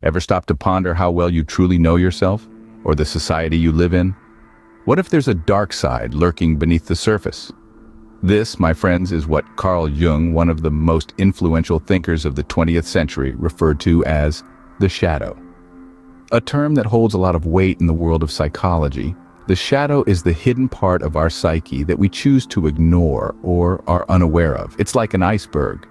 Ever stop to ponder how well you truly know yourself, or the society you live in? What if there's a dark side lurking beneath the surface? This, my friends, is what Carl Jung, one of the most influential thinkers of the 20th century, referred to as the shadow. A term that holds a lot of weight in the world of psychology. The shadow is the hidden part of our psyche that we choose to ignore or are unaware of. It's like an iceberg.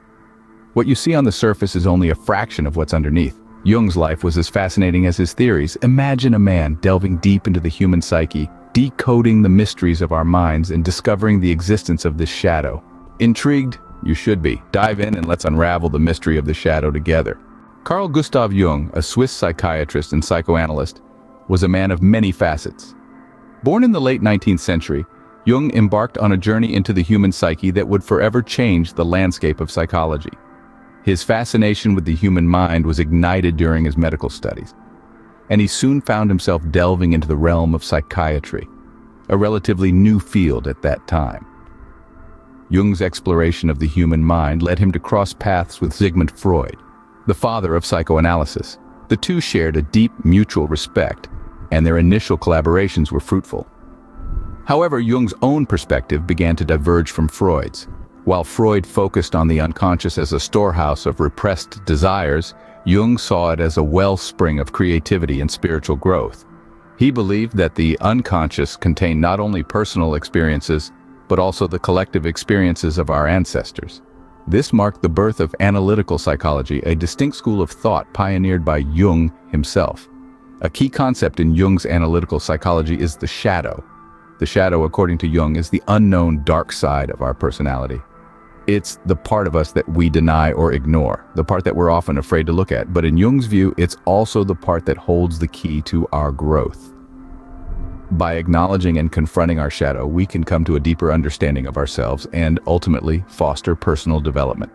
What you see on the surface is only a fraction of what's underneath. Jung's life was as fascinating as his theories. Imagine a man delving deep into the human psyche, decoding the mysteries of our minds and discovering the existence of this shadow. Intrigued? You should be. Dive in and let's unravel the mystery of the shadow together. Carl Gustav Jung, a Swiss psychiatrist and psychoanalyst, was a man of many facets. Born in the late 19th century, Jung embarked on a journey into the human psyche that would forever change the landscape of psychology. His fascination with the human mind was ignited during his medical studies, and he soon found himself delving into the realm of psychiatry, a relatively new field at that time. Jung's exploration of the human mind led him to cross paths with Sigmund Freud, the father of psychoanalysis. The two shared a deep mutual respect, and their initial collaborations were fruitful. However, Jung's own perspective began to diverge from Freud's. While Freud focused on the unconscious as a storehouse of repressed desires, Jung saw it as a wellspring of creativity and spiritual growth. He believed that the unconscious contained not only personal experiences, but also the collective experiences of our ancestors. This marked the birth of analytical psychology, a distinct school of thought pioneered by Jung himself. A key concept in Jung's analytical psychology is the shadow. The shadow, according to Jung, is the unknown dark side of our personality. It's the part of us that we deny or ignore, the part that we're often afraid to look at. But in Jung's view, it's also the part that holds the key to our growth. By acknowledging and confronting our shadow, we can come to a deeper understanding of ourselves and ultimately foster personal development.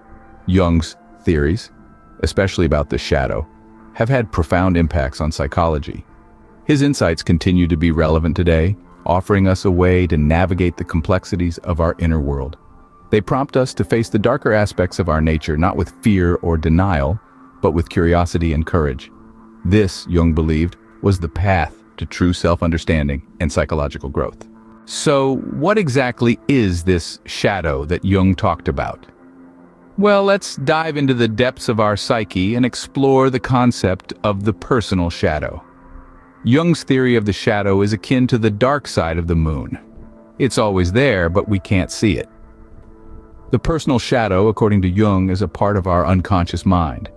Jung's theories, especially about the shadow, have had profound impacts on psychology. His insights continue to be relevant today, offering us a way to navigate the complexities of our inner world. They prompt us to face the darker aspects of our nature, not with fear or denial, but with curiosity and courage. This, Jung believed, was the path to true self-understanding and psychological growth. So, what exactly is this shadow that Jung talked about? Well, let's dive into the depths of our psyche and explore the concept of the personal shadow. Jung's theory of the shadow is akin to the dark side of the moon. It's always there, but we can't see it. The personal shadow, according to Jung, is a part of our unconscious mind,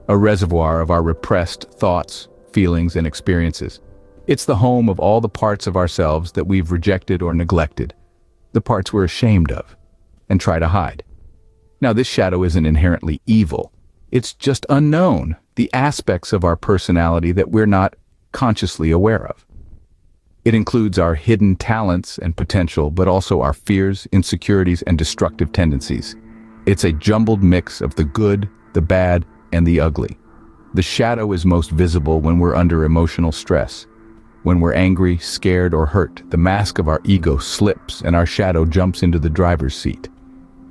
a reservoir of our repressed thoughts, feelings, and experiences. It's the home of all the parts of ourselves that we've rejected or neglected, the parts we're ashamed of and try to hide. Now, this shadow isn't inherently evil. It's just unknown, the aspects of our personality that we're not consciously aware of. It includes our hidden talents and potential, but also our fears, insecurities, and destructive tendencies. It's a jumbled mix of the good, the bad, and the ugly. The shadow is most visible when we're under emotional stress. When we're angry, scared, or hurt, the mask of our ego slips and our shadow jumps into the driver's seat.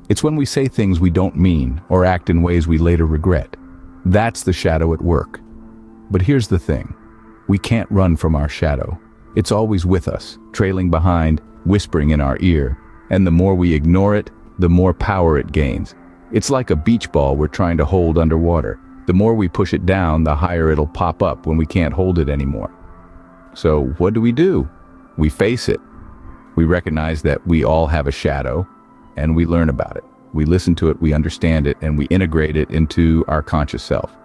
It's when we say things we don't mean or act in ways we later regret. That's the shadow at work. But here's the thing. We can't run from our shadow. It's always with us, trailing behind, whispering in our ear. And the more we ignore it, the more power it gains. It's like a beach ball we're trying to hold underwater. The more we push it down, the higher it'll pop up when we can't hold it anymore. So what do? We face it. We recognize that we all have a shadow, and we learn about it. We listen to it, we understand it, and we integrate it into our conscious self.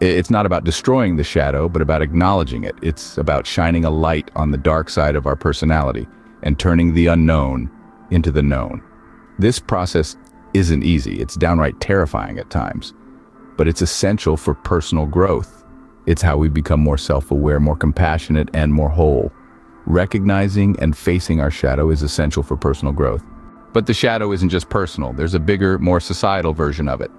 It's not about destroying the shadow, but about acknowledging it. It's about shining a light on the dark side of our personality and turning the unknown into the known. This process isn't easy. It's downright terrifying at times, but it's essential for personal growth. It's how we become more self-aware, more compassionate, and more whole. Recognizing and facing our shadow is essential for personal growth. But the shadow isn't just personal. There's a bigger, more societal version of it.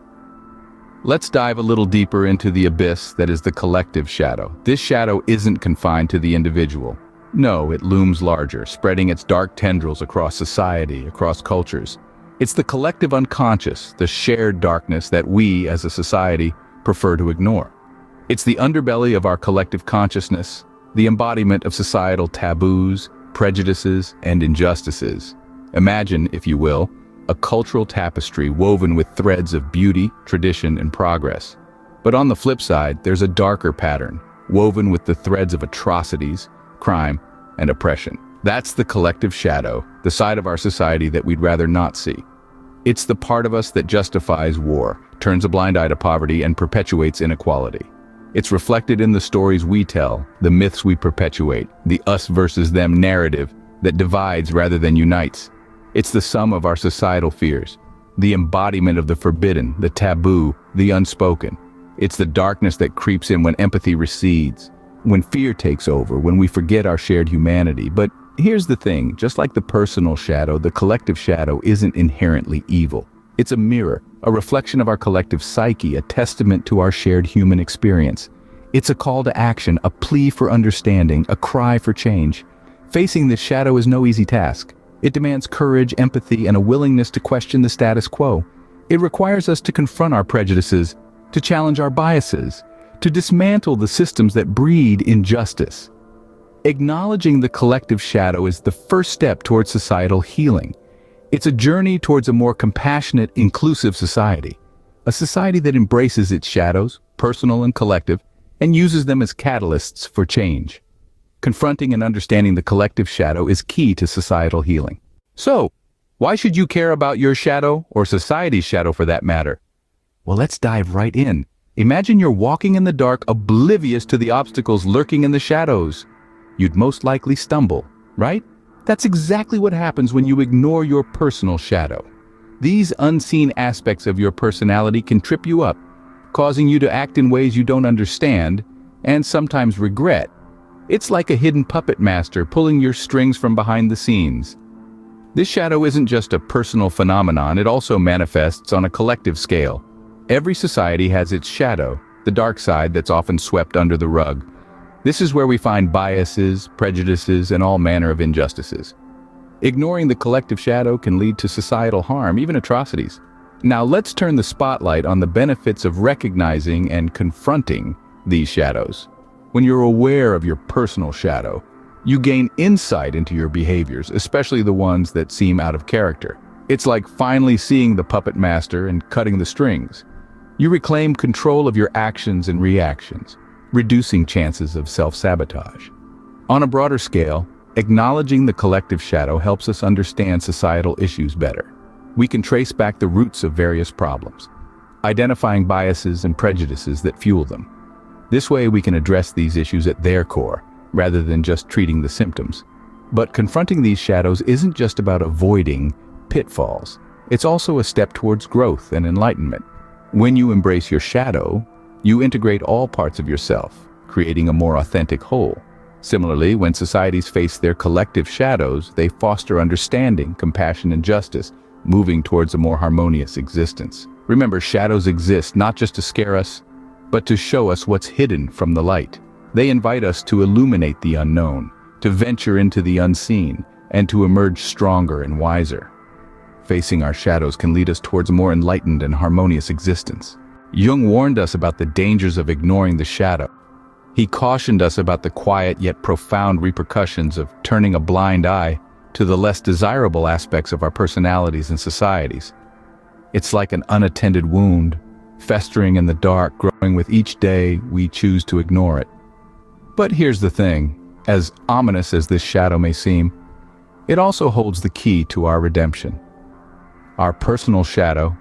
Let's dive a little deeper into the abyss that is the collective shadow. This shadow isn't confined to the individual. No, it looms larger, spreading its dark tendrils across society, across cultures. It's the collective unconscious, the shared darkness that we, as a society, prefer to ignore. It's the underbelly of our collective consciousness, the embodiment of societal taboos, prejudices, and injustices. Imagine, if you will, a cultural tapestry woven with threads of beauty, tradition, and progress. But on the flip side, there's a darker pattern, woven with the threads of atrocities, crime, and oppression. That's the collective shadow, the side of our society that we'd rather not see. It's the part of us that justifies war, turns a blind eye to poverty, and perpetuates inequality. It's reflected in the stories we tell, the myths we perpetuate, the us versus them narrative that divides rather than unites. It's the sum of our societal fears, the embodiment of the forbidden, the taboo, the unspoken. It's the darkness that creeps in when empathy recedes, when fear takes over, when we forget our shared humanity. But here's the thing, just like the personal shadow, the collective shadow isn't inherently evil. It's a mirror, a reflection of our collective psyche, a testament to our shared human experience. It's a call to action, a plea for understanding, a cry for change. Facing this shadow is no easy task. It demands courage, empathy, and a willingness to question the status quo. It requires us to confront our prejudices, to challenge our biases, to dismantle the systems that breed injustice. Acknowledging the collective shadow is the first step towards societal healing. It's a journey towards a more compassionate, inclusive society. A society that embraces its shadows, personal and collective, and uses them as catalysts for change. Confronting and understanding the collective shadow is key to societal healing. So, why should you care about your shadow, or society's shadow for that matter? Well, let's dive right in. Imagine you're walking in the dark, oblivious to the obstacles lurking in the shadows. You'd most likely stumble, right? That's exactly what happens when you ignore your personal shadow. These unseen aspects of your personality can trip you up, causing you to act in ways you don't understand and sometimes regret. It's like a hidden puppet master pulling your strings from behind the scenes. This shadow isn't just a personal phenomenon, it also manifests on a collective scale. Every society has its shadow, the dark side that's often swept under the rug. This is where we find biases, prejudices, and all manner of injustices. Ignoring the collective shadow can lead to societal harm, even atrocities. Now let's turn the spotlight on the benefits of recognizing and confronting these shadows. When you're aware of your personal shadow, you gain insight into your behaviors, especially the ones that seem out of character. It's like finally seeing the puppet master and cutting the strings. You reclaim control of your actions and reactions, reducing chances of self-sabotage. On a broader scale, acknowledging the collective shadow helps us understand societal issues better. We can trace back the roots of various problems, identifying biases and prejudices that fuel them. This way we can address these issues at their core, rather than just treating the symptoms. But confronting these shadows isn't just about avoiding pitfalls. It's also a step towards growth and enlightenment. When you embrace your shadow, you integrate all parts of yourself, creating a more authentic whole. Similarly, when societies face their collective shadows, they foster understanding, compassion, and justice, moving towards a more harmonious existence. Remember, shadows exist not just to scare us, but to show us what's hidden from the light. They invite us to illuminate the unknown, to venture into the unseen, and to emerge stronger and wiser. Facing our shadows can lead us towards a more enlightened and harmonious existence. Jung warned us about the dangers of ignoring the shadow. He cautioned us about the quiet yet profound repercussions of turning a blind eye to the less desirable aspects of our personalities and societies. It's like an unattended wound, festering in the dark, growing with each day we choose to ignore it. But here's the thing, as ominous as this shadow may seem, it also holds the key to our redemption. Our personal shadow,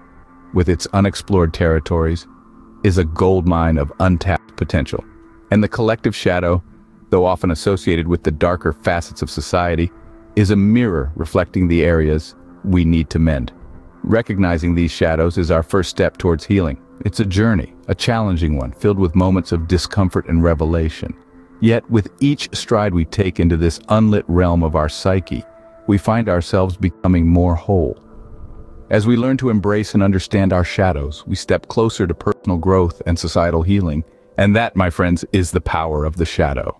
with its unexplored territories, is a goldmine of untapped potential. And the collective shadow, though often associated with the darker facets of society, is a mirror reflecting the areas we need to mend. Recognizing these shadows is our first step towards healing. It's a journey, a challenging one, filled with moments of discomfort and revelation. Yet, with each stride we take into this unlit realm of our psyche, we find ourselves becoming more whole. As we learn to embrace and understand our shadows, we step closer to personal growth and societal healing. And that, my friends, is the power of the shadow.